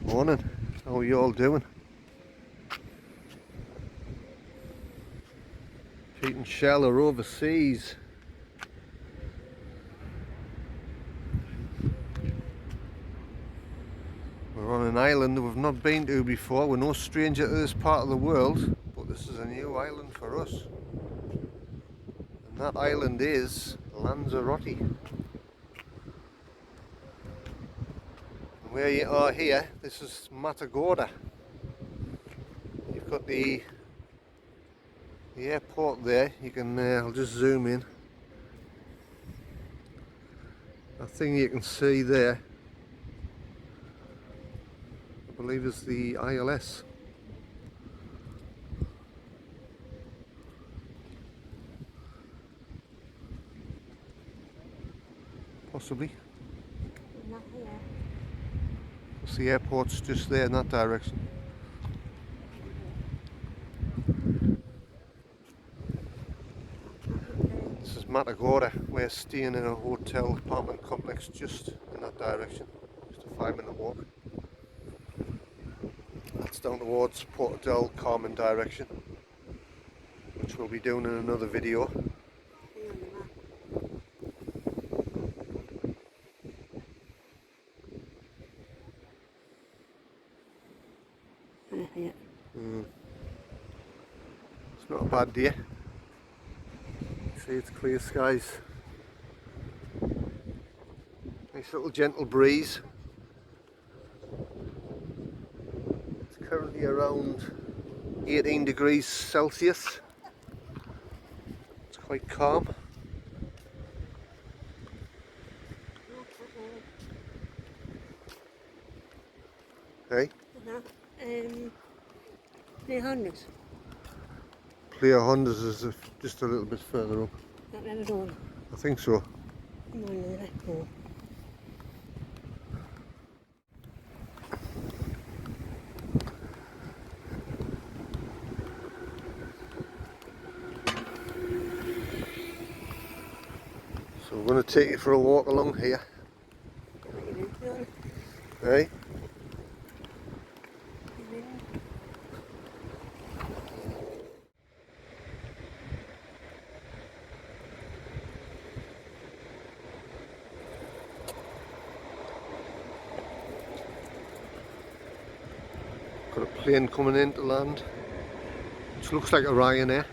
Morning. How are you all doing? Pete and Shell are overseas. We're on an island that we've not been to before. We're no stranger to this part of the world, but this is a new island for us. And that island is Lanzarote. And where you are here, this is Matagorda. You've got the airport there. You can, I'll just zoom in. That thing you can see there, I believe is the ILS. Possibly. Not here. Because the airport's just there in that direction. This is Matagorda. We're staying in a hotel apartment complex just in that direction. Just a 5-minute walk. That's down towards Porto del Carmen direction, which we'll be doing in another video. It's not a bad day. See, it's clear skies. Nice little gentle breeze. It's currently around 18 degrees Celsius. It's quite calm. Hey? The Hondas. Playa Hondas is just a little bit further up. Not there at all. I think so. Come on, let's go. So we're going to take you for a walk along here. Hey? Got a plane coming in to land, which looks like a Ryanair.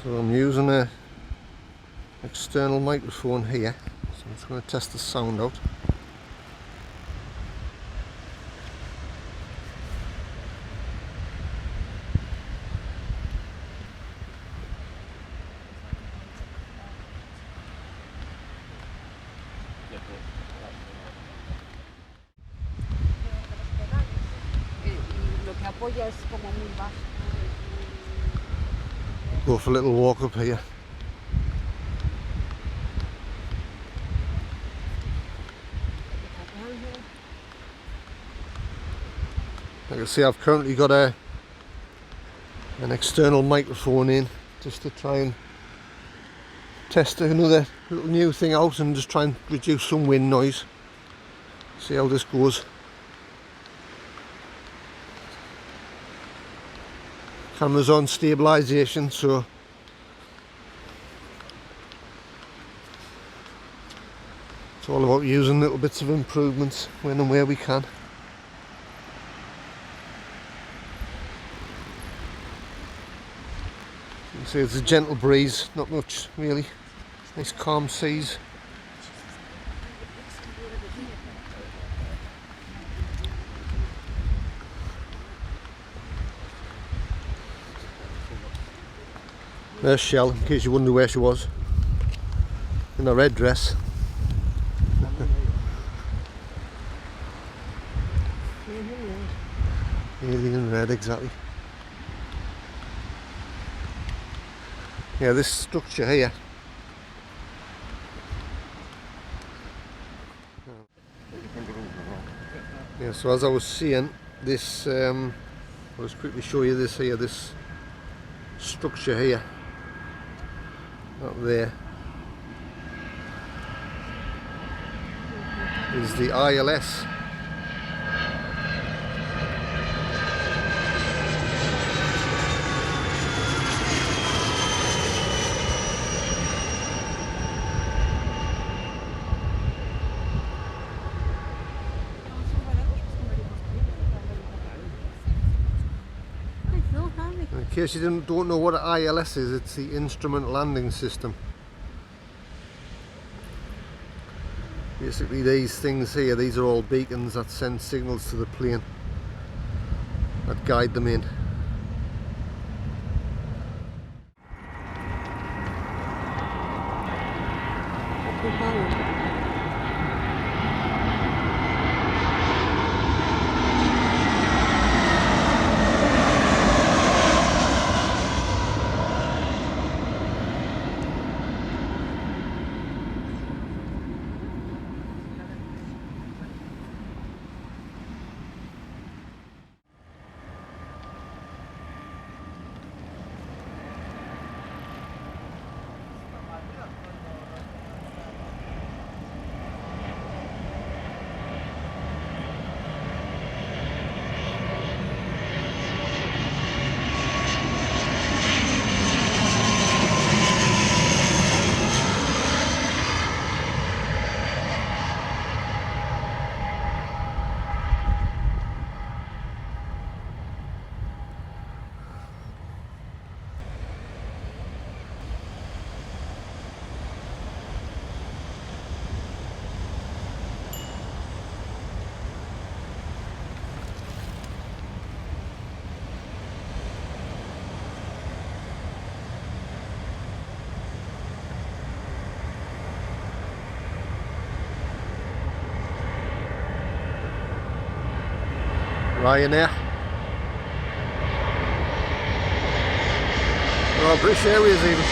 So I'm using an external microphone here, so I'm just going to test the sound out. Lo que apoya es como muy bajo. Go for a little walk up here. Like I say, I've currently got an external microphone in just to try and test another little new thing out and just try and reduce some wind noise. See how this goes. Camera's on stabilisation, so it's all about using little bits of improvements when and where we can. You can see it's a gentle breeze, not much really. Nice calm seas. There's Shell, in case you wonder where she was. In a red dress. Alien red, exactly. Yeah, this structure here. Yeah, so as I was saying, this, I'll just quickly show you this here, this structure here, up there, is the ILS. In case you don't know what an ILS is, it's the Instrument Landing System. Basically these things here, these are all beacons that send signals to the plane that guide them in. Ryanair. Oh, British Airways even.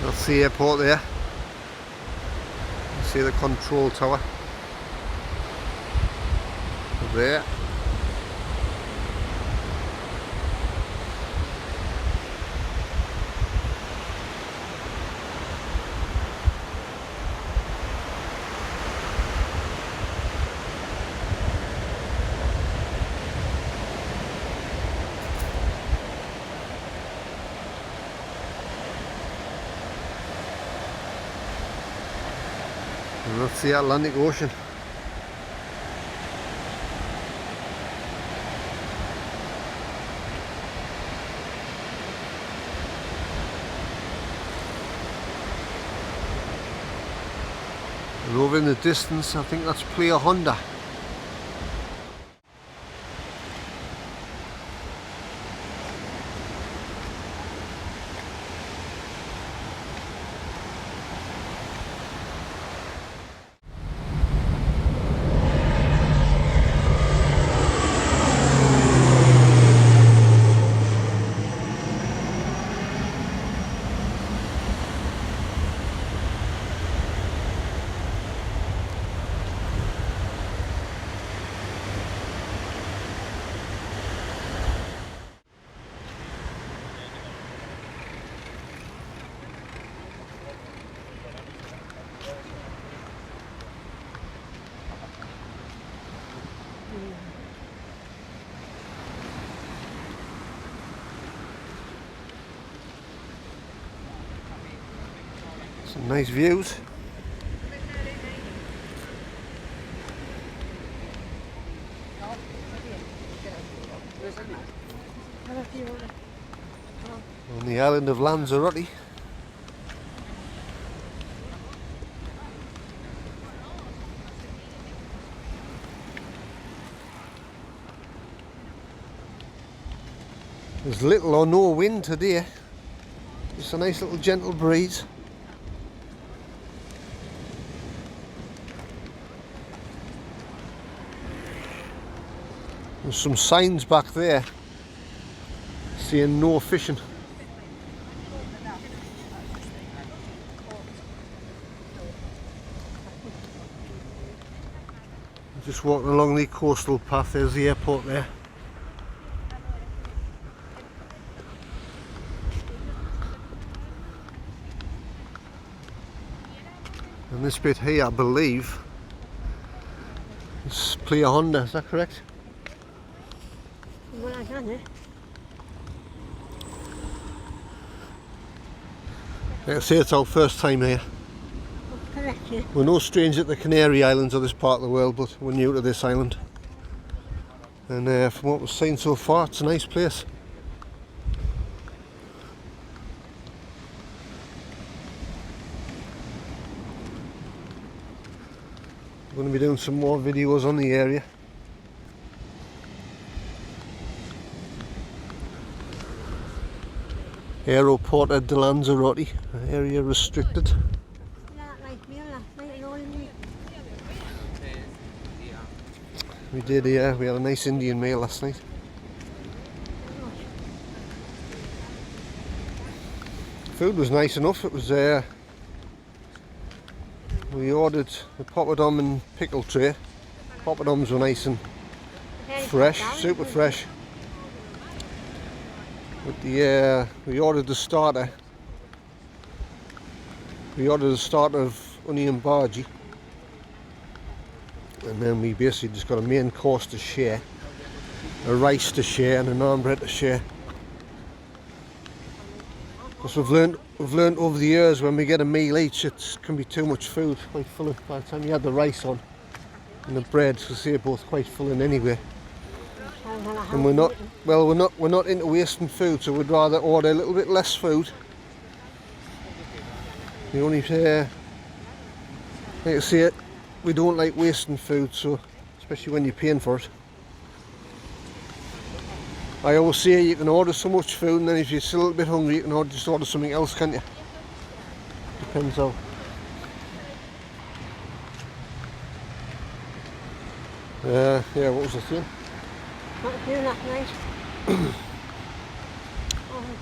That's the airport there. You see the control tower there. And that's the Atlantic Ocean. And over in the distance, I think that's Playa Honda. Some nice views. On the island of Lanzarote. There's little or no wind today. Just a nice little gentle breeze. There's some signs back there saying no fishing. Just walking along the coastal path. There's the airport there. And this bit here, I believe, is Playa Honda, is that correct? Well, I done it. Like I say, it's our first time here. Correct, yeah. We're no stranger to the Canary Islands or this part of the world, but we're new to this island. And from what we've seen so far, it's a nice place. We're going to be doing some more videos on the area. Aeroporto de Lanzarote, area restricted. We did, yeah, we had a nice Indian meal last night. Food was nice enough. It was we ordered the poppadom and pickle tray. Poppadoms were nice and fresh, super fresh. With the we ordered the starter. We ordered a starter of onion bhaji, and then we basically just got a main course to share, a rice to share, and a naan bread to share. Because we've learned over the years, when we get a meal each, it can be too much food, quite filling. By the time you add the rice on and the bread, because they're both quite filling anyway. And we're not into wasting food, so we'd rather order a little bit less food. The only like I say, we don't like wasting food, so especially when you're paying for it. I always say you can order so much food, and then if you're still a little bit hungry, you can just order something else, can't you? Depends how. Yeah, what was I saying? What was doing last night?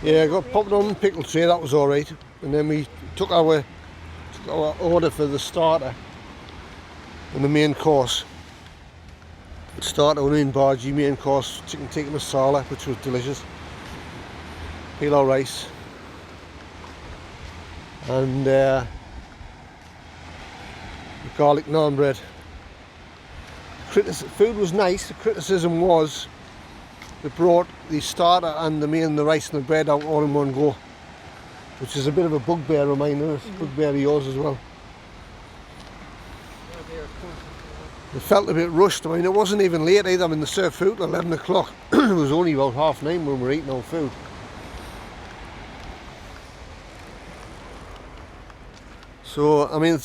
Yeah, I got poppadom and pickle tray, that was alright. And then we took our order for the starter and the main course. Starter onion bhaji, main course chicken tikka masala, which was delicious. Pilau rice. And garlic naan bread. Food was nice. The criticism was they brought the starter and the rice and the bread out all in one go, which is a bit of a bugbear of mine, and it's a bugbear of yours as well. It felt a bit rushed. I mean, it wasn't even late either. I mean, they served food at 11 o'clock. It was only about 9:30 when we were eating our food. So, I mean,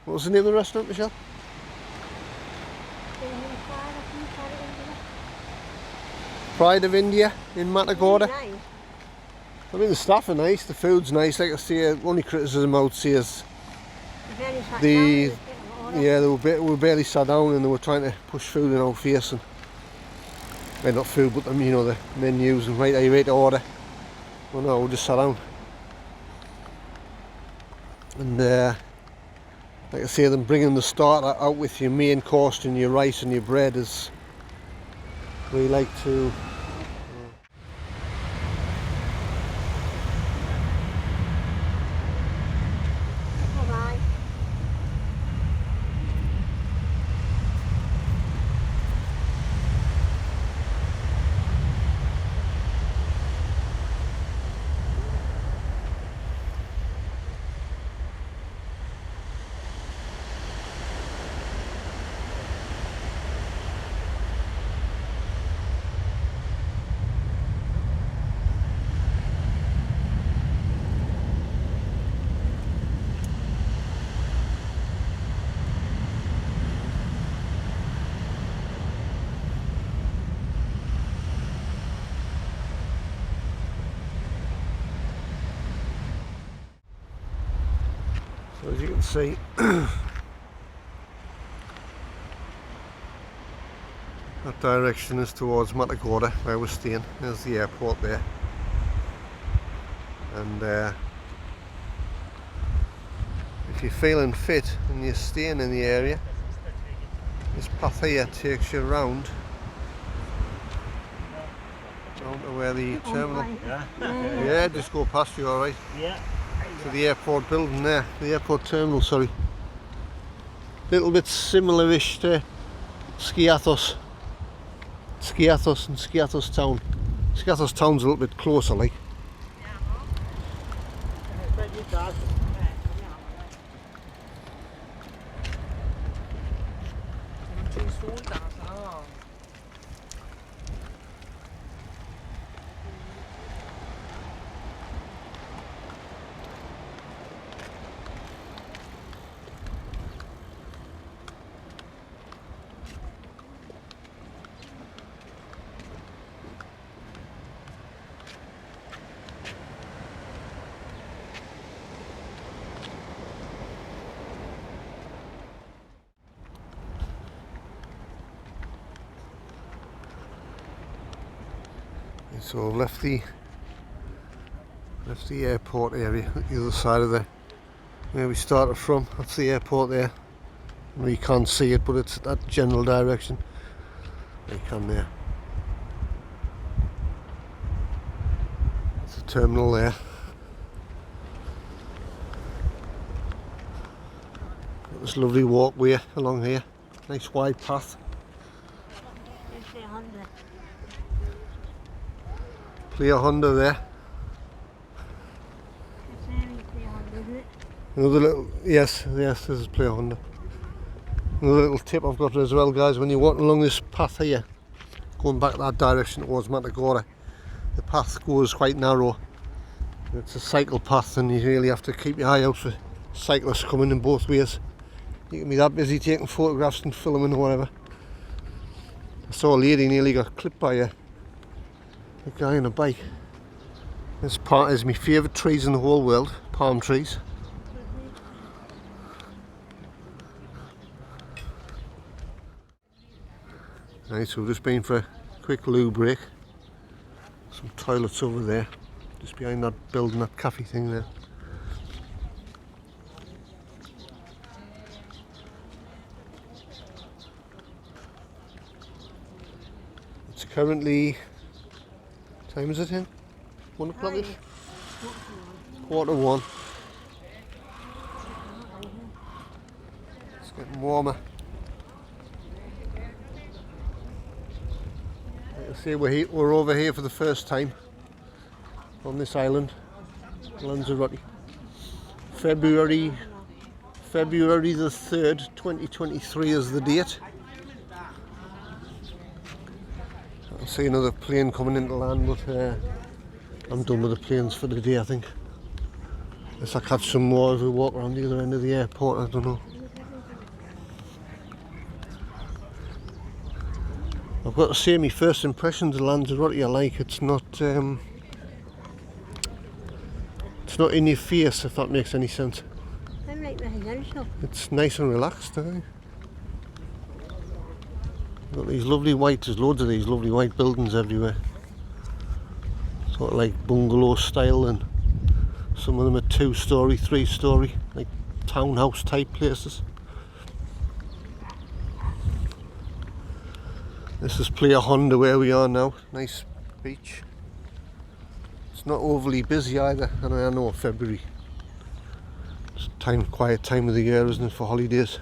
What was the name of the restaurant, Michelle? Pride of India in Matagorda. Nice. I mean, the staff are nice, the food's nice. Like I say, only criticism I would say is they were barely sat down and they were trying to push food in our face, and well, not food, but you know, the menus, and right, are you ready to order? Well, no, we'll just sat down. And like I say, them bringing the starter out with your main course and your rice and your bread is, we like to. So as you can see, that direction is towards Matagorda, where we're staying. There's the airport there. And if you're feeling fit and you're staying in the area, this path here takes you round to where the terminal. Yeah, just go past you, alright. Yeah. To the airport building there, the airport terminal, sorry. Little bit similar-ish to Skiathos and Skiathos town. Skiathos town's a little bit closer, like. So I've left the airport area at the other side of where we started from. That's the airport there. You can't see it, but it's that general direction. You can there. It's a terminal there. Got this lovely walkway along here. Nice wide path. Playa Honda there. Another little, yes, this is Playa Honda. Another little tip I've got as well, guys, when you're walking along this path here, going back that direction towards Matagorda, the path goes quite narrow. It's a cycle path and you really have to keep your eye out for cyclists coming in both ways. You can be that busy taking photographs and filming or whatever. I saw a lady nearly got clipped by a guy on a bike. This part is my favourite trees in the whole world, palm trees. Right, so we've just been for a quick loo break. Some toilets over there, just behind that building, that cafe thing there. It's currently, what time is it in? 1 o'clock-ish? 1:45. It's getting warmer. Like I say, we're over here for the first time on this island, Lanzarote. February the 3rd, 2023 is the date. I see another plane coming into land, but I'm done with the planes for the day, I think. Unless I catch some more as we walk around the other end of the airport, I don't know. I've got to say, my first impressions of Lanzarote I like. It's not in your face, if that makes any sense. I like residential. It's nice and relaxed, I think. Got these lovely there's loads of these lovely white buildings everywhere. Sort of like bungalow style, and some of them are 2-storey, 3-storey, like townhouse type places. This is Playa Honda where we are now. Nice beach. It's not overly busy either, and I know February. It's quiet time of the year, isn't it, for holidays?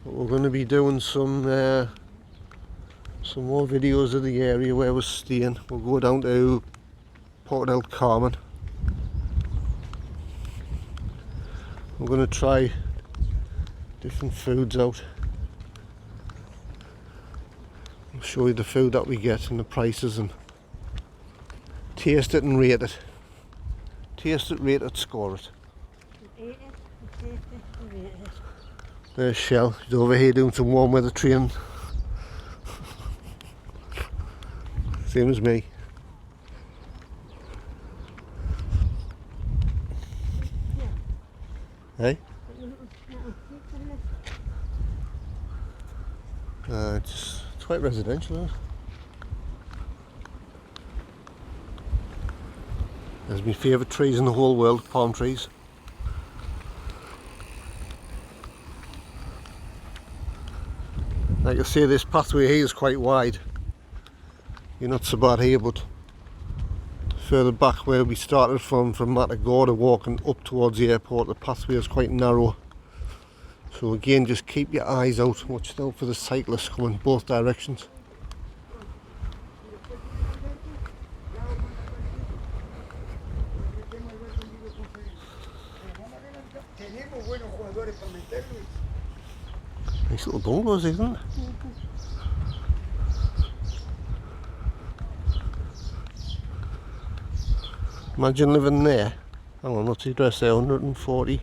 But we're going to be doing some more videos of the area where we're staying. We'll go down to Port del Carmen. We're going to try different foods out. I'll show you the food that we get and the prices, and taste it and rate it. Taste it, rate it, score it. There's Shell. She's over here doing some warm weather training. Same as me. Hey? It's quite residential, isn't it? There's my favourite trees in the whole world, palm trees. Like I say, this pathway here is quite wide. You're not so bad here, but further back where we started from Matagorda, walking up towards the airport, the pathway is quite narrow. So again, just keep your eyes out, watch out for the cyclists coming both directions. Nice little bungalows, isn't it? Imagine living there. Hang on, what's the address there? 140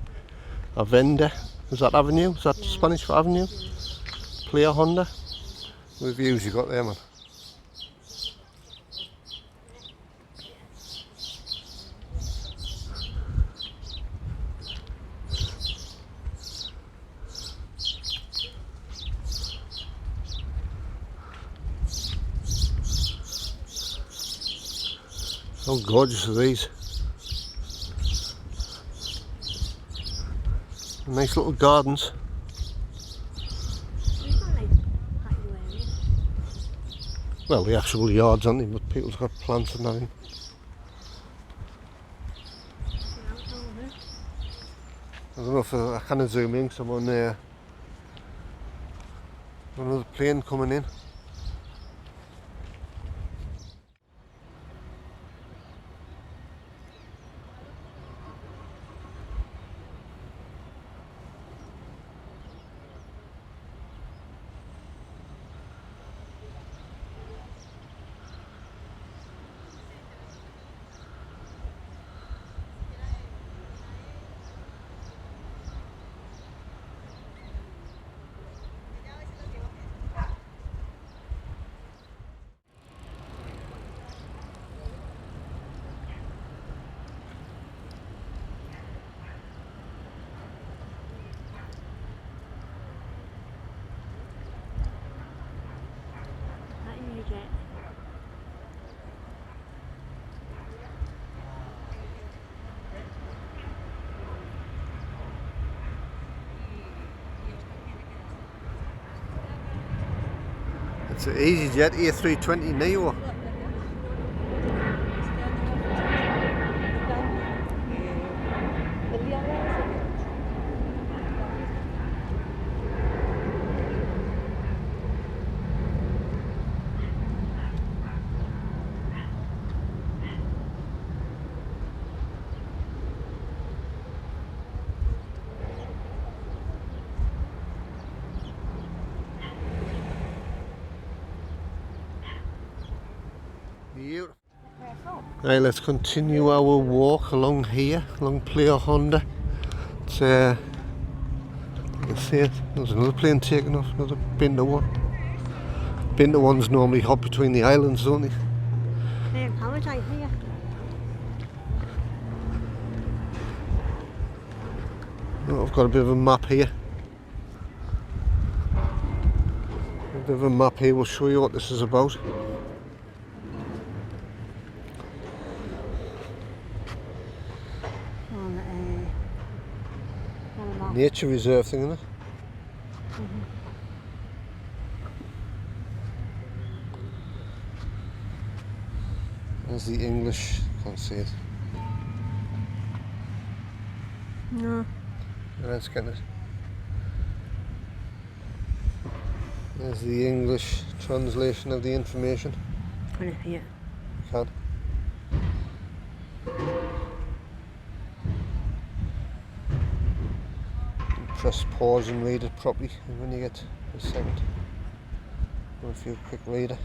Avenda. Is that Avenue? Is that Spanish for Avenue? Playa Honda. What views you got there, man? How gorgeous are these? Nice little gardens. Well, the actual yards, aren't they? But people's got plants and everything. I don't know if I can zoom in because I'm on there. Another plane coming in. It's an EasyJet A320 Neo. Right, let's continue our walk along here, along Playa Honda. It's You see it? There's another plane taking off, another Binter one. Binter ones normally hop between the islands, don't they? Paradise here. Oh, I've got a bit of a map here. A bit of a map here will show you what this is about. Nature reserve thing, isn't it? There's the English, can't see it. No. Let's get it. There's the English translation of the information. Put it here. You can. Press pause and read it properly when you get a second. Or if you're a quick reader.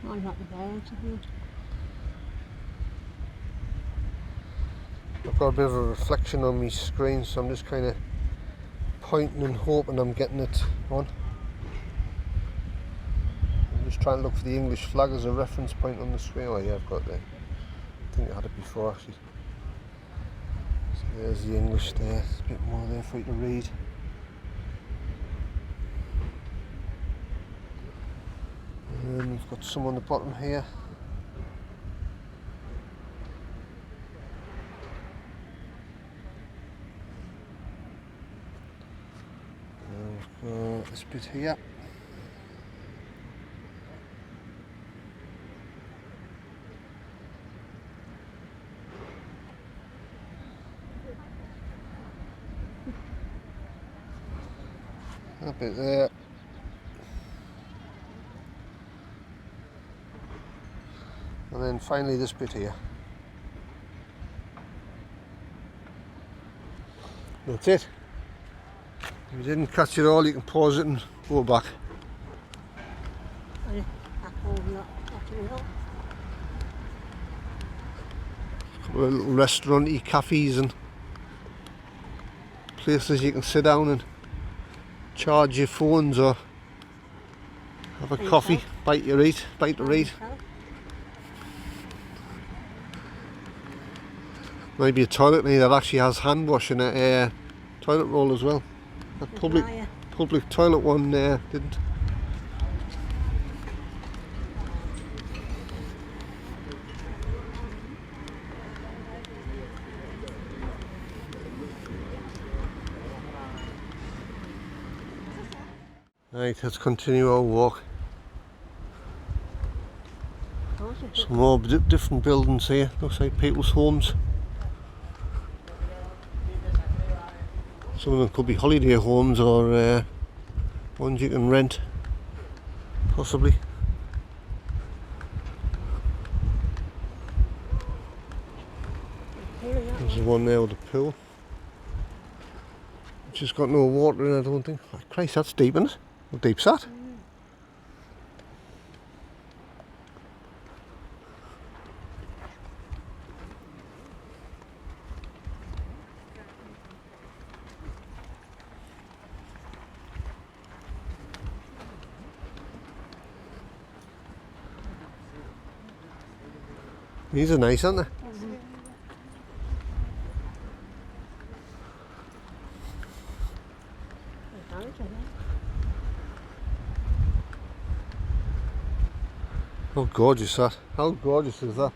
I got the birds here. I've got a bit of a reflection on my screen, so I'm just kind of pointing and hoping I'm getting it on. I'm just trying to look for the English flag as a reference point on the screen. Oh yeah, I've got that. I think I had it before actually. So there's the English there, there's a bit more there for you to read. And we've got some on the bottom here. And we've got this bit here. That bit there. And then finally this bit here. That's it. If you didn't catch it all, you can pause it and go back. A couple of little restaurant-y cafes and places you can sit down and charge your phones or have a coffee, bite to eat. Maybe a toilet in here that actually has hand wash and a toilet roll as well. That public toilet one didn't. Right, let's continue our walk. Some more different buildings here, looks like people's homes. Some of them could be holiday homes or ones you can rent, possibly. There's one there with a pool, which has got no water in it, I don't think. Oh, Christ, that's deep, isn't it? How deep's that? These are nice, aren't they? How gorgeous that. How gorgeous is that?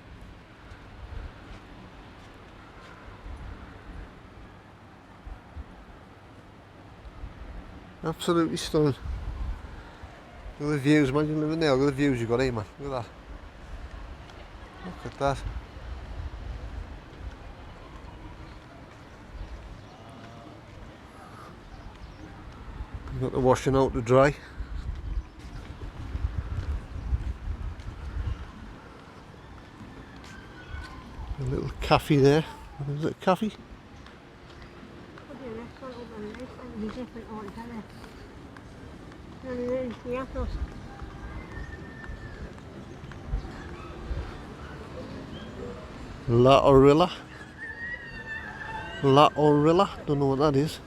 Absolutely stunning. Look at the views, imagine living there. Look at the views you've got here, man. Look at that. Look at that. You've got the washing out to dry. A little cafe there. Is it a cafe? La Orilla. La Orilla, don't know what that is.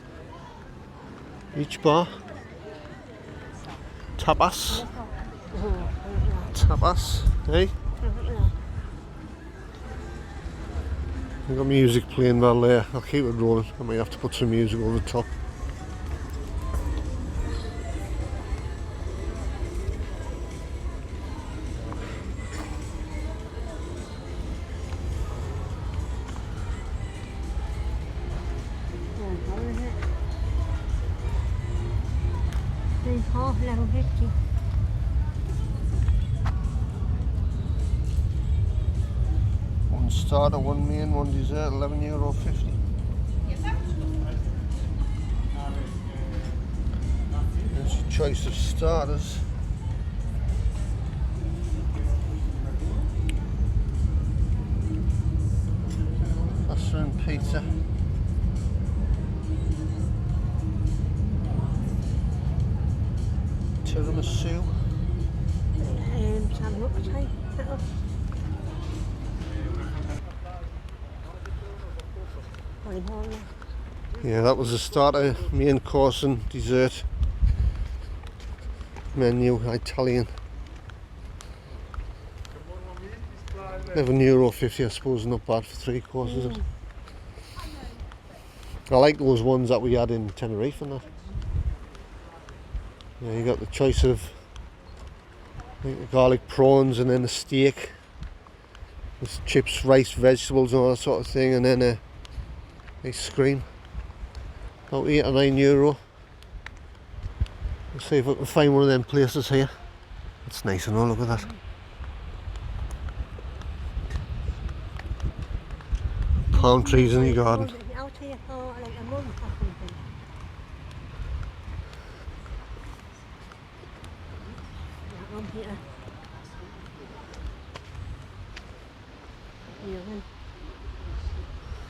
Beach bar. Tapas. Tapas, hey? We've got music playing well there. I'll keep it rolling. I might have to put some music over the top. One starter, one main, one dessert, €11.50. There's your choice of starters. Pasta and pizza. Tiramisu. Yeah, that was the starter, main course and dessert menu, Italian. €11.50, I suppose, not bad for 3 courses. I like those ones that we had in Tenerife and that. Yeah, you got the choice of the garlic prawns and then a steak. There's chips, rice, vegetables and all that sort of thing, and then ice cream. About €8 or €9. Let's see if I can find one of them places here. It's nice and all, look at that. Palm trees in the garden.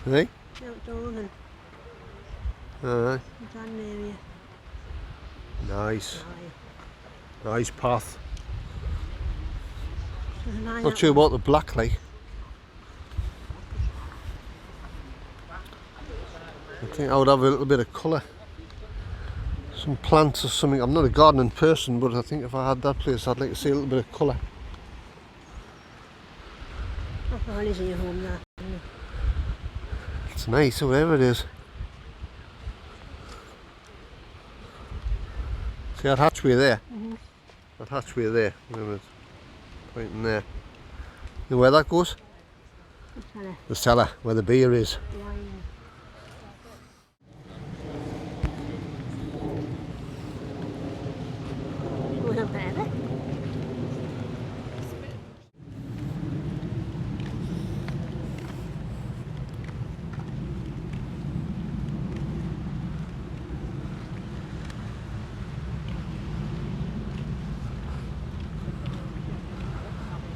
Hey? Alright. Nice. Nice path. Not sure about the black light. I think I would have a little bit of colour. Some plants or something. I'm not a gardening person, but I think if I had that place I'd like to see a little bit of colour. It's nice, whatever it is. See that hatchway there? That hatchway there. Pointing there. You know where that goes? The cellar, where the beer is.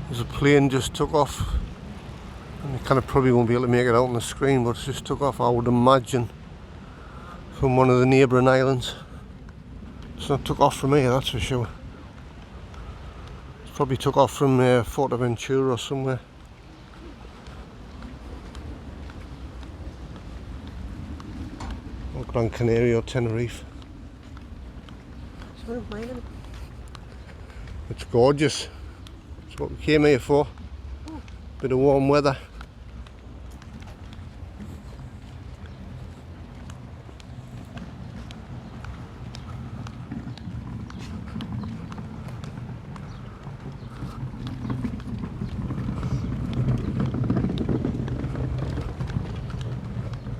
There's a plane just took off, and you kind of probably won't be able to make it out on the screen, but it just took off, I would imagine, from one of the neighbouring islands. It's not took off from here, that's for sure. It's probably took off from Fuerteventura or somewhere. Or Gran Canaria or Tenerife. It's gorgeous. That's what we came here for. Bit of warm weather.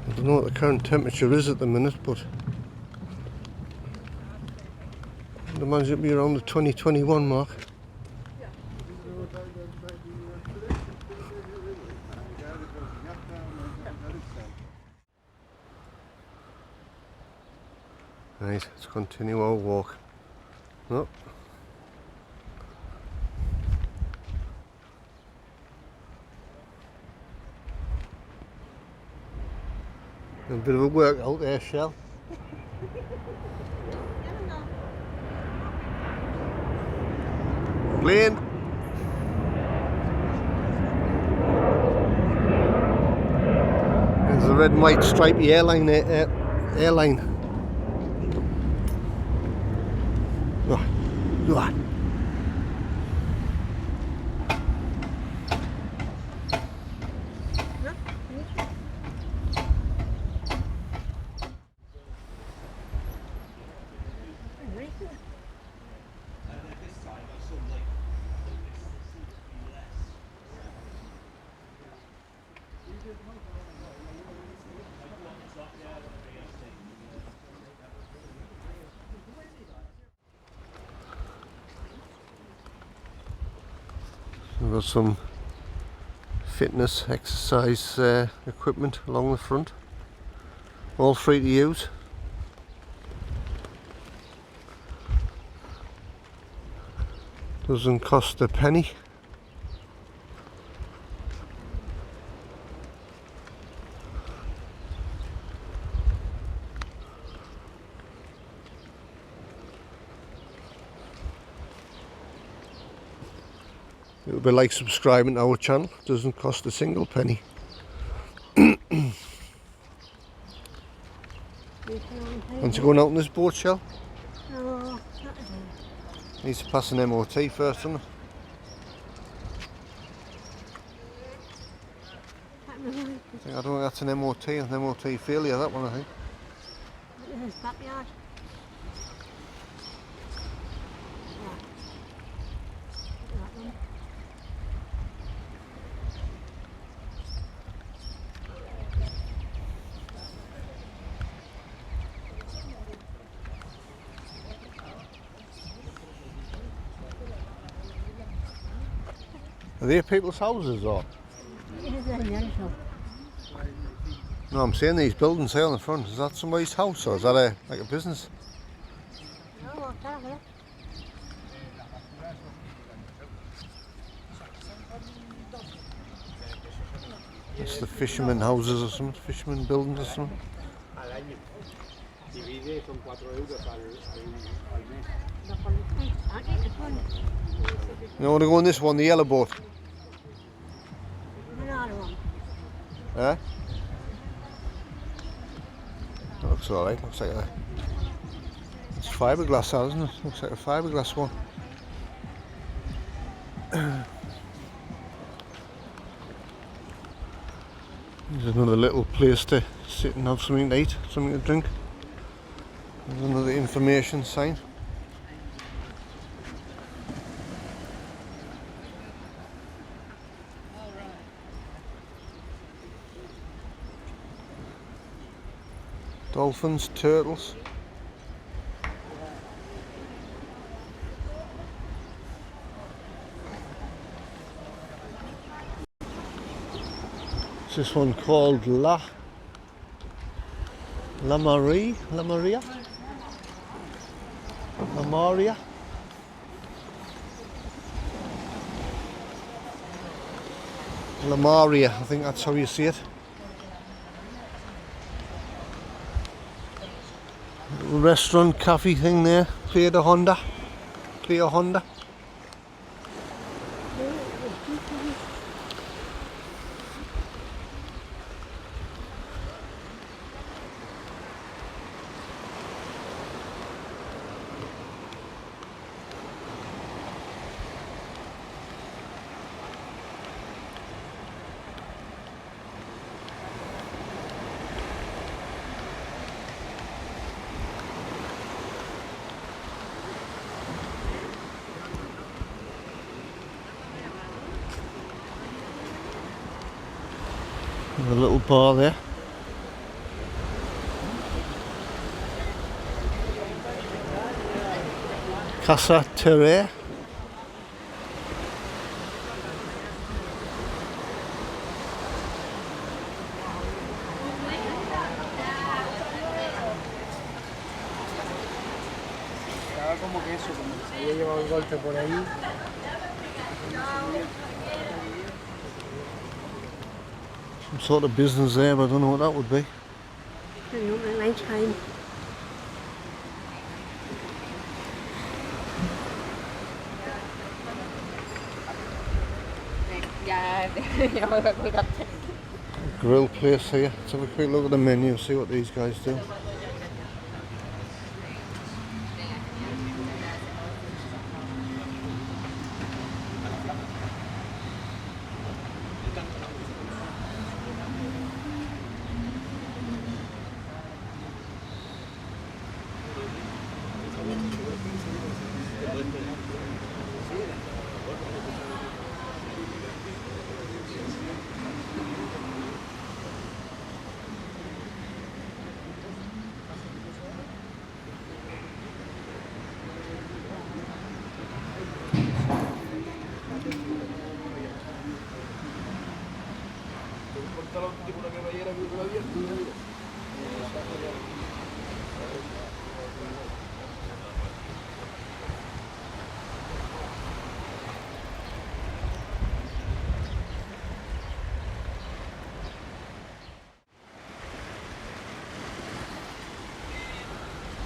I don't know what the current temperature is at the minute, but I'd imagine it'll be around the 20-21 mark. Right, let's continue our walk. Oh. A bit of a workout there, Shell. Plane. the red and white stripy airline airline. Go on, go on. We've got some fitness exercise equipment along the front, all free to use. Doesn't cost a penny. It would be like subscribing to our channel. Doesn't cost a single penny. Want to go out on this boat, Shell? No, Needs to pass an MOT first, doesn't it? I don't think that's an MOT. It's an MOT failure, that one, I think. this is backyard. Are they people's houses or? No, I'm saying these buildings here on the front. Is that somebody's house or is that like a business? It's the fishermen houses or something, fishermen buildings or something. You want to go on this one, the yellow boat? Eh? That looks alright, looks like it's fiberglass, that, isn't it? Looks like a fiberglass one. There's another little place to sit and have something to eat, something to drink. There's another information sign. Dolphins, turtles. What's this one called? La Maria? La Maria? La Maria, I think that's how you say it. Little restaurant, cafe thing there. Playa Honda. Playa Honda. A little bar there. Casa Terre. Como que eso, como que se había llevado el golpe por ahí. Some sort of business there, but I don't know what that would be. Lunchtime. grill place here. Let's have a quick look at the menu, see what these guys do.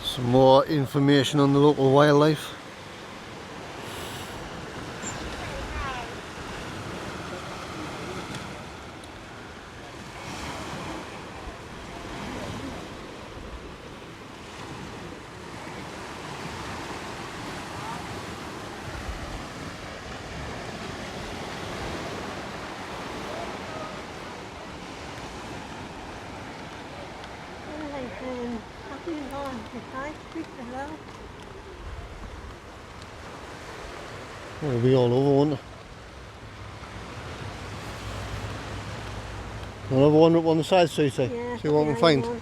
Some more information on the local wildlife. It'll be all over, won't it? Another one up on the side street, see? Yeah, See what we can find. Oh, yeah.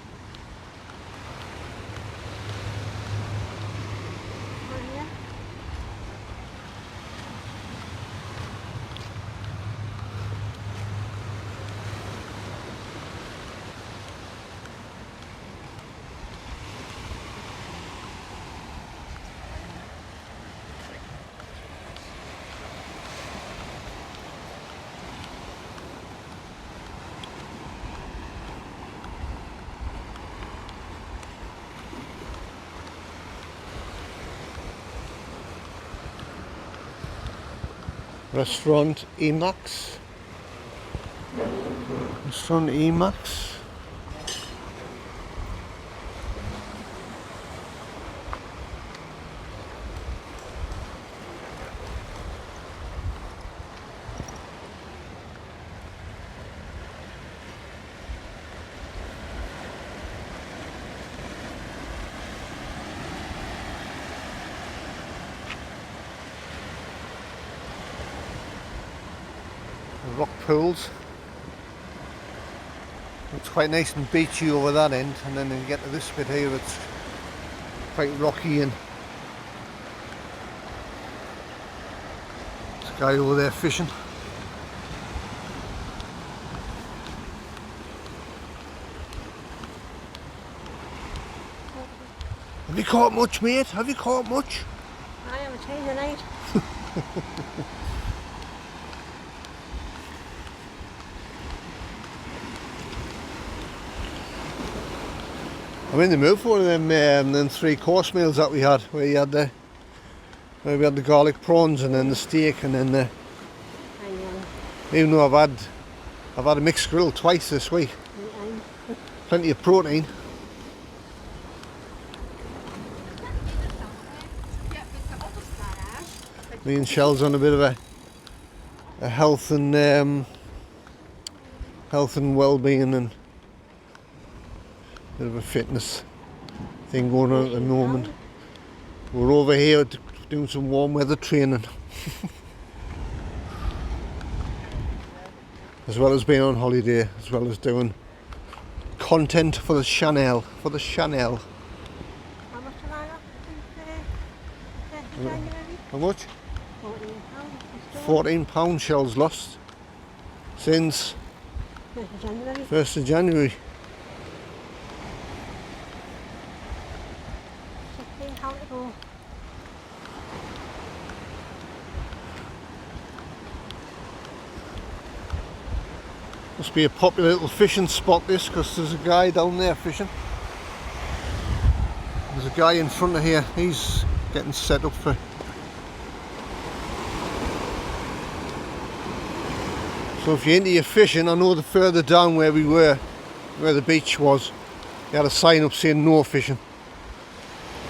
Restaurant Emax. Restaurant Emax. Rock pools. It's quite nice and beachy over that end, and then you get to this bit here, it's quite rocky, and there's a guy over there fishing. Have you caught much, mate? Have you caught much? I am a change of night. I'm in the mood for one of them 3-course meals that we had, where we had the garlic prawns and then the steak and then the. Even though I've had a mixed grill twice this week. Plenty of protein. Me and Shell's on a bit of a health and well-being and bit of a fitness thing going on at the moment. We're over here doing some warm weather training as well as being on holiday, as well as doing content for the channel. How much have I got since January? How much? £14. £14 Shell's lost since 1st of January. 1st of January. £16 to go. Must be a popular little fishing spot this, because there's a guy down there fishing. There's a guy in front of here, he's getting set up for So if you're into your fishing, I know the further down where we were, where the beach was, they had a sign up saying no fishing.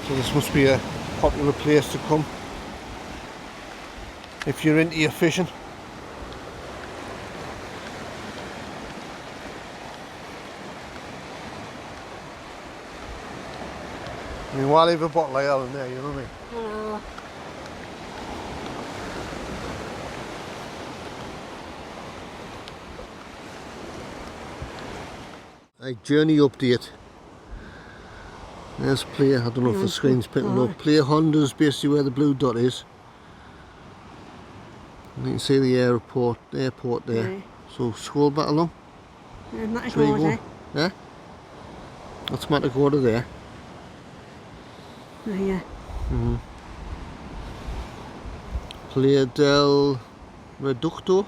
So this must be a popular place to come if you're into your fishing. I mean, why leave a bottle of ale in there, you know what I mean? Journey update. There's playa. I don't know if the screen's picking up. Playa Honda's basically where the blue dot is. And you can see the airport there. Right. So scroll back along. Matagorda. Yeah? That's Matagorda there. Oh, yeah. Playa del Reducto.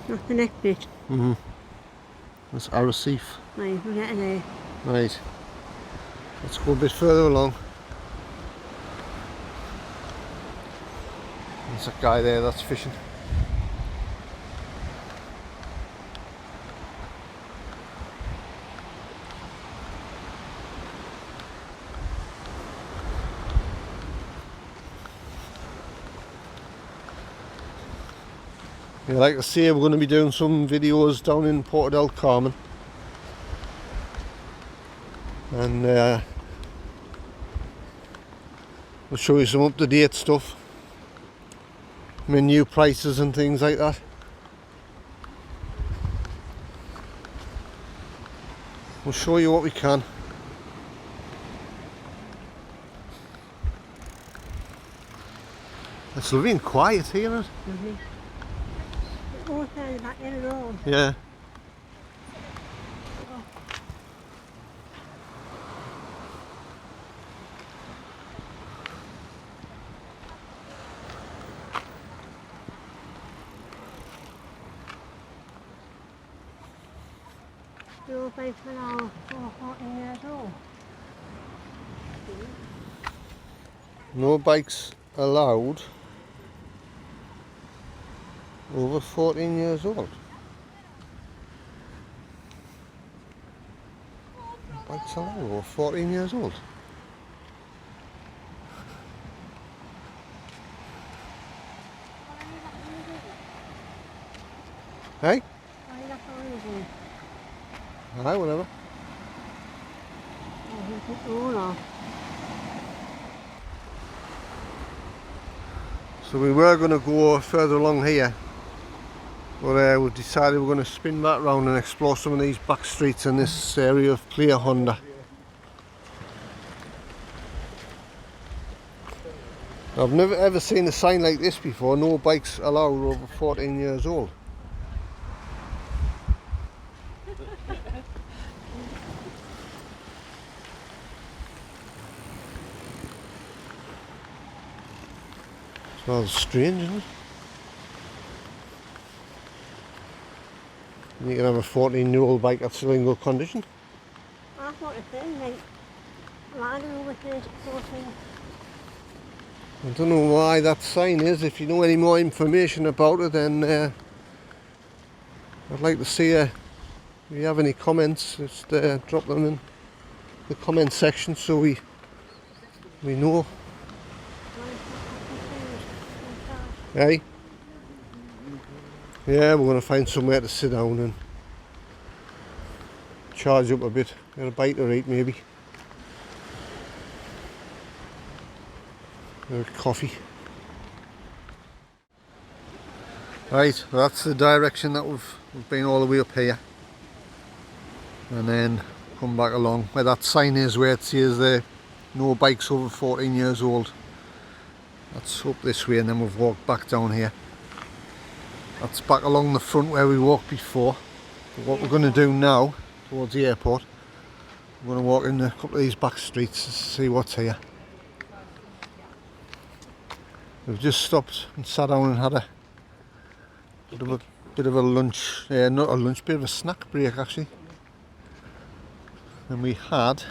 That's the next bit. That's Arrecife. Right, we're getting there. Right. Let's go a bit further along. There's a guy there that's fishing. Yeah, like I say, we're going to be doing some videos down in Porto del Carmen. And we'll show you some up-to-date stuff. Menu prices and things like that. We'll show you what we can. It's lovely and quiet here, isn't it? Yeah. No bikes allowed over 14 years old. Bikes allowed over 14 years old. Hey? Aye, whatever. So we were going to go further along here, but we decided we're going to spin back round and explore some of these back streets in this area of Playa Honda. I've never ever seen a sign like this before, no bikes allowed over 14 years old. Smells strange, isn't it? You can have a 14-year-old bike that's still in good condition. I thought the same, like, I don't know what this 14. I don't know why that sign is. If you know any more information about it, then I'd like to see if you have any comments, just drop them in the comment section so we know. Hey? Yeah, we're going to find somewhere to sit down and charge up a bit, get a bite to eat maybe. A coffee. Right, that's the direction that we've been all the way up here. And then come back along where that sign is, where it says there, no bikes over 14 years old. That's up this way, and then we've walked back down here. That's back along the front where we walked before. But what we're going to do now, towards the airport, we're going to walk in a couple of these back streets to see what's here. We've just stopped and sat down and had a bit of a lunch, not a lunch, bit of a snack break actually. And we had.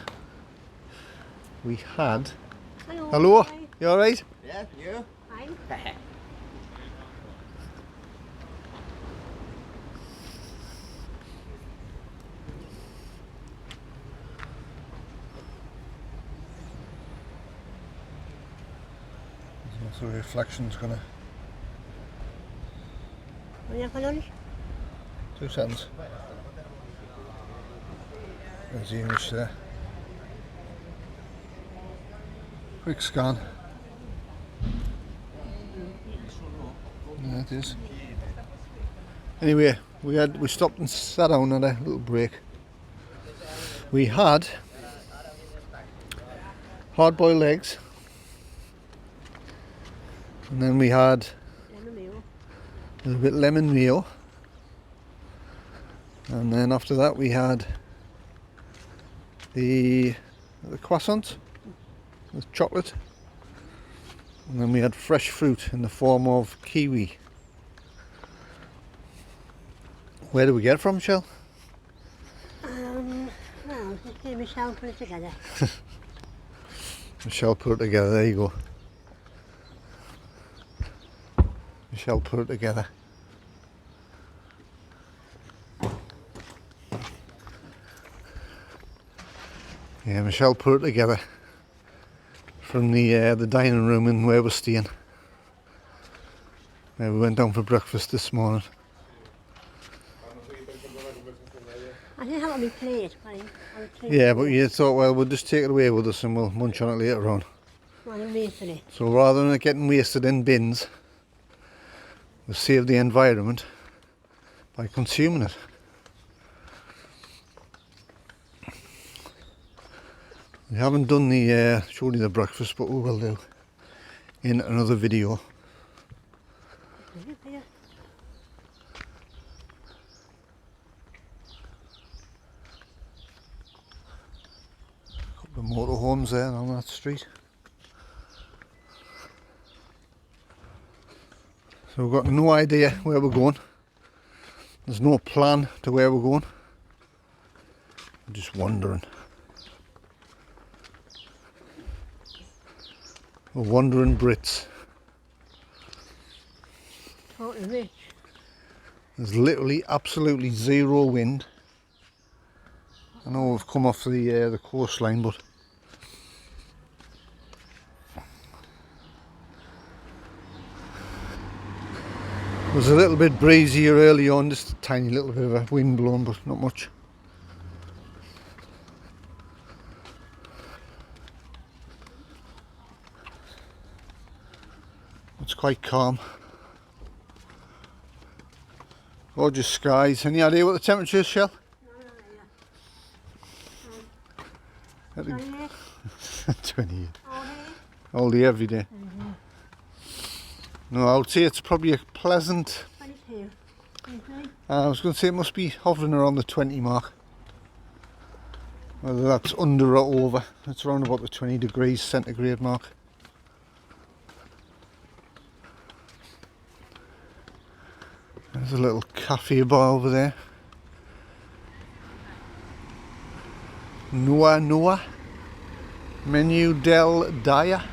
Hello. Hi. You alright? Yeah, you? Fine. So the reflection's gonna. Are you for lunch? 2 seconds. There's the image there. Quick scan. There it is. Anyway, we stopped and sat down at a little break. We had hard-boiled eggs, and then we had Lemon mayo. a little bit lemon mayo, and then after that we had the croissant with chocolate, and then we had fresh fruit in the form of kiwi. Where do we get it from, Shell? Well, just see Michelle put it together. Michelle put it together, there you go. Michelle put it together. Yeah, Michelle put it together from the dining room in where we're staying. We went down for breakfast this morning. I didn't have it on my plate, but I was Yeah, but you thought, well, we'll just take it away with us and we'll munch on it later on. Well, I'm wasting it. So rather than it getting wasted in bins, we've saved the environment by consuming it. We haven't done the showed you the breakfast, but we will do in another video. Yeah. Couple of motorhomes there on that street. So we've got no idea where we're going. There's no plan to where we're going. We're just wandering. We're wandering Brits. Totally rich. There's literally absolutely zero wind. I know we've come off the coastline, but it was a little bit breezier early on, just a tiny little bit of a wind blowing, but not much. It's quite calm. Gorgeous skies. Any idea what the temperature is, Shell? No, 28. 28. All day. All day, every day. No, I would say it's probably a pleasant. 22. 23. I was going to say it must be hovering around the 20 mark. Whether that's under or over. It's around about the 20 degrees centigrade mark. There's a little cafe bar over there. Noa Menu del Dia.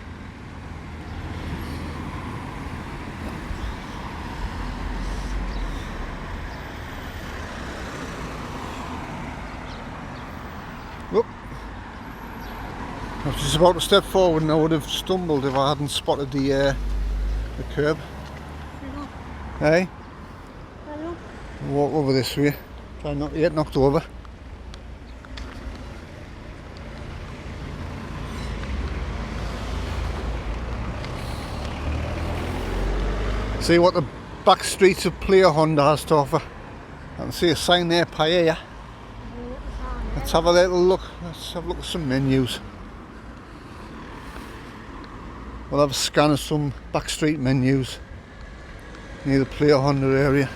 Whoop. I was just about to step forward and I would have stumbled if I hadn't spotted the curb. Hey? Hello. Walk over this way. Try not to get knocked over. See what the back streets of Playa Honda has to offer. I can see a sign there, Paella. Let's have a little look. Let's have a look at some menus. We'll have a scan of some back street menus near the Playa Honda area.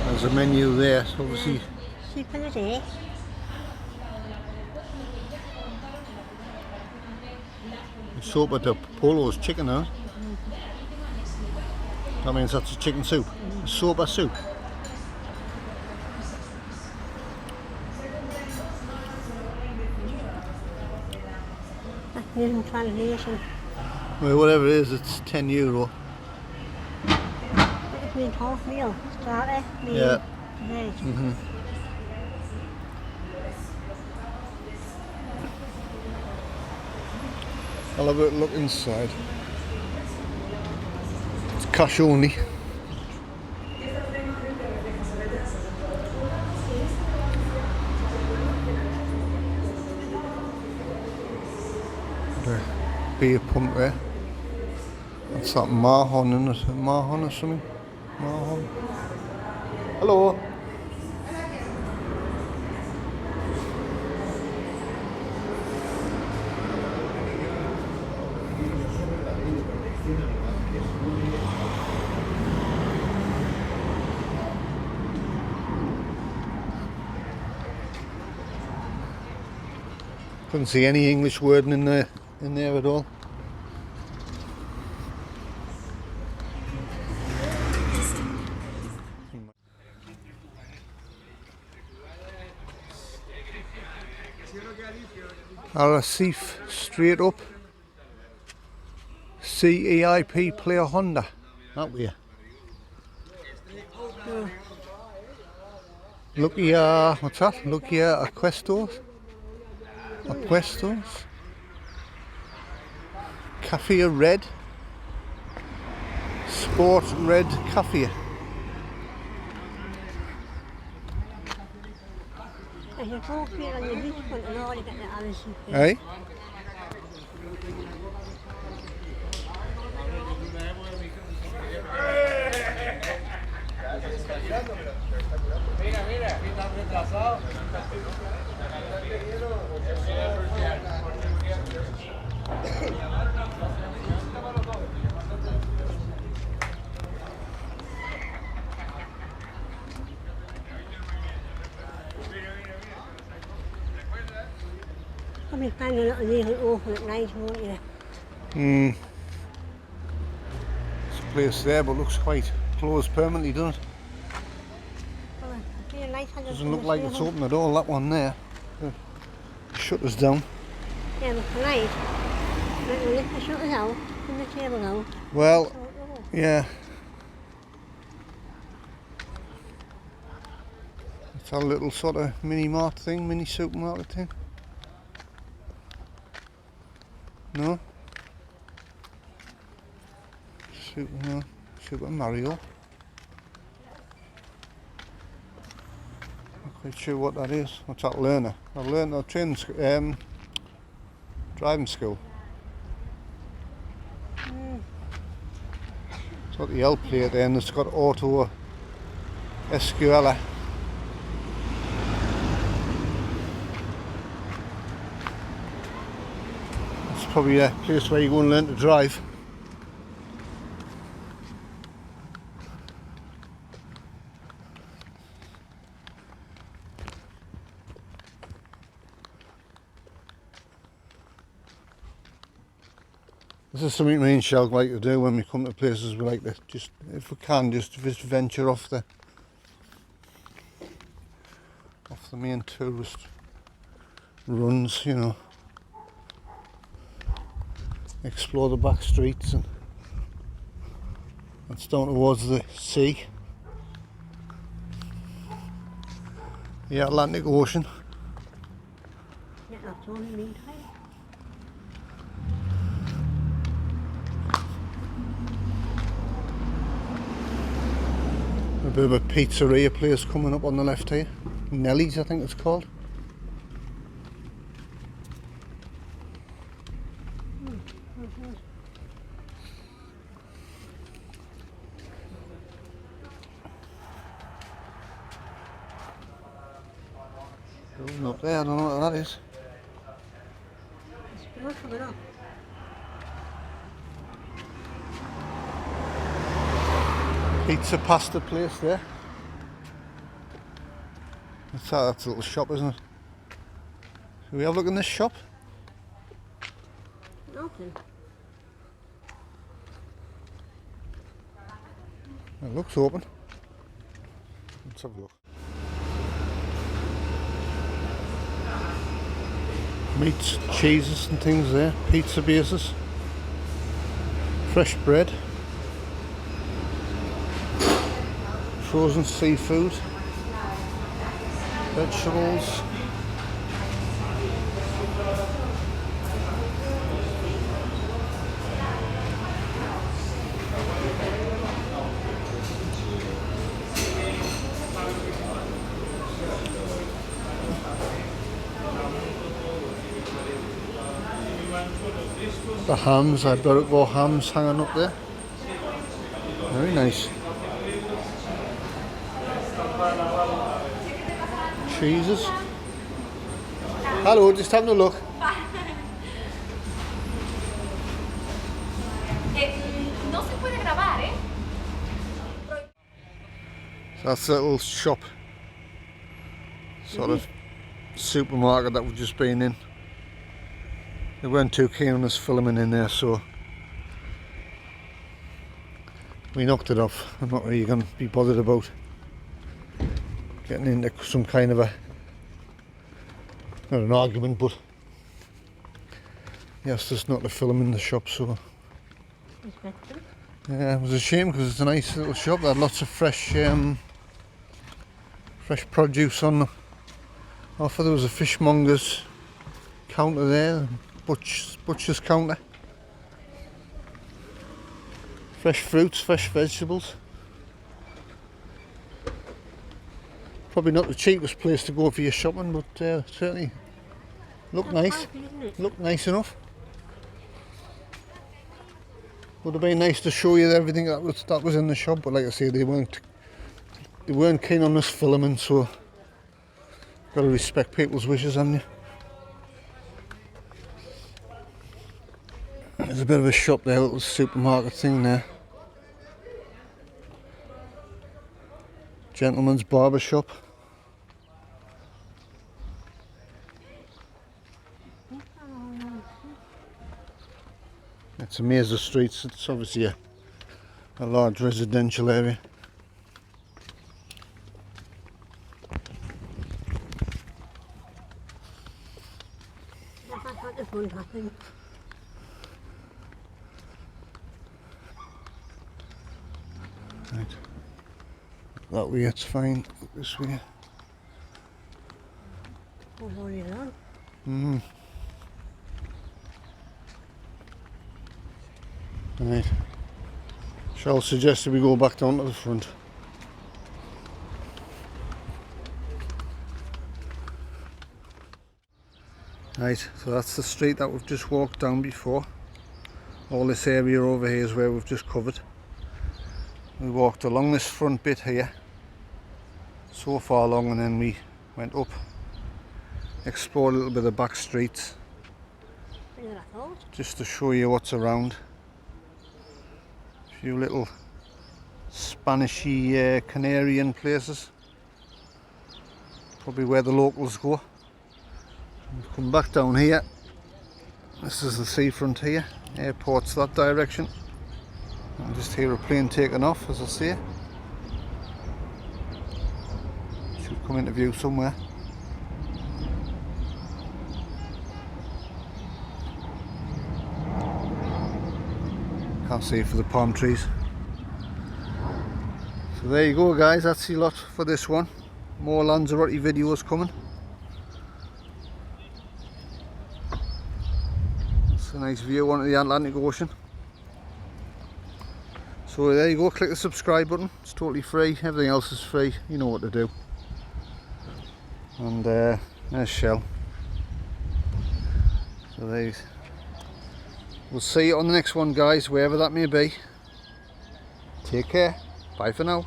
There's a menu there, so obviously. Soup in the day. Soap at the Polo's chicken, huh? That means that's a chicken soup. Soba soup. That's using translation. Well, whatever it is, it's €10. It's been half meal. Starter, meal, Yeah. veg. I'll have a look inside. It's cash only. The beer pump there. That's that Mahon, isn't it? Mahon or something? Mahon. Hello. Couldn't see any English wording in there at all. Arrecife straight up. CEIP Playa Honda. That way. No. Look here, what's that? Look here, Aquestos. Aquestos. Cafe Red. Sport Red Cafe. Als je volgt weer aan de beach van de noorden, dat je alles ziet. Hey? Probably find a little legal open at night, won't you? There's a place there, but looks quite closed permanently, doesn't it? Well, I feel like I Doesn't look like it's open at all, that one there. The shutter's down. Yeah, but tonight, we'll lift the shutters out from the table out. Well, So it'll open. yeah. It's a little sort of mini mart thing, mini supermarket thing. No? Super Mario. Not quite sure what that is. What's that, learner? I learned a driving school. It's got the L plate there and it's got auto SQL. It's probably a place where you go and learn to drive. This is something me and Shell like to do when we come to places we like to just, if we can, just venture off the main tourist runs, you know. Explore the back streets, and that's down towards the sea, the Atlantic Ocean. Yeah, that's all you need, right? A bit of a pizzeria place coming up on the left here. Nellie's, I think it's called. Going up there, I don't know what that is. It's worth it up. Pizza pasta place there. That's a little shop, isn't it? Shall we have a look in this shop? Nothing. It looks open. Let's have a look. Meats, cheeses and things there. Pizza bases. Fresh bread. Frozen seafood. Vegetables. The hams, I've got more hams hanging up there. Very nice. Cheeses. Hello, just having a look. No se puede grabar, ¿eh? So that's the little shop, sort of supermarket that we've just been in. They weren't too keen on us filming in there, so we knocked it off. I'm not really going to be bothered about getting into some kind of a, not an argument, but he asked us not to film in the shop, so yeah, it was a shame because it's a nice little shop. They had lots of fresh produce on offer. There was a fishmonger's counter there, butcher's counter. Fresh fruits, fresh vegetables. Probably not the cheapest place to go for your shopping, but certainly looked nice. Looked nice enough. Would have been nice to show you everything that was in the shop, but like I say, they weren't keen on us filming, so got to respect people's wishes, haven't you? There's a bit of a shop there, a little supermarket thing there. Gentleman's barber shop. It's a maze of streets. It's obviously a large residential area. That's what the fun happened. Right. That way it's fine. Look this way. What's all you on? Right. Shall suggest that we go back down to the front. Right, so that's the street that we've just walked down before. All this area over here is where we've just covered. We walked along this front bit here, so far along, and then we went up, explored a little bit of the back streets, just to show you what's around. A few little Spanishy Canarian places, probably where the locals go. We've come back down here. This is the seafront here. Airport's that direction. I just hear a plane taking off, as I say. Should come into view somewhere. Can't see it for the palm trees. So there you go, guys. That's the lot for this one. More Lanzarote videos coming. A nice view onto the Atlantic Ocean. So there you go, click the subscribe button, it's totally free, everything else is free, you know what to do. And there's Shell. So we'll see you on the next one, guys, wherever that may be. Take care, bye for now.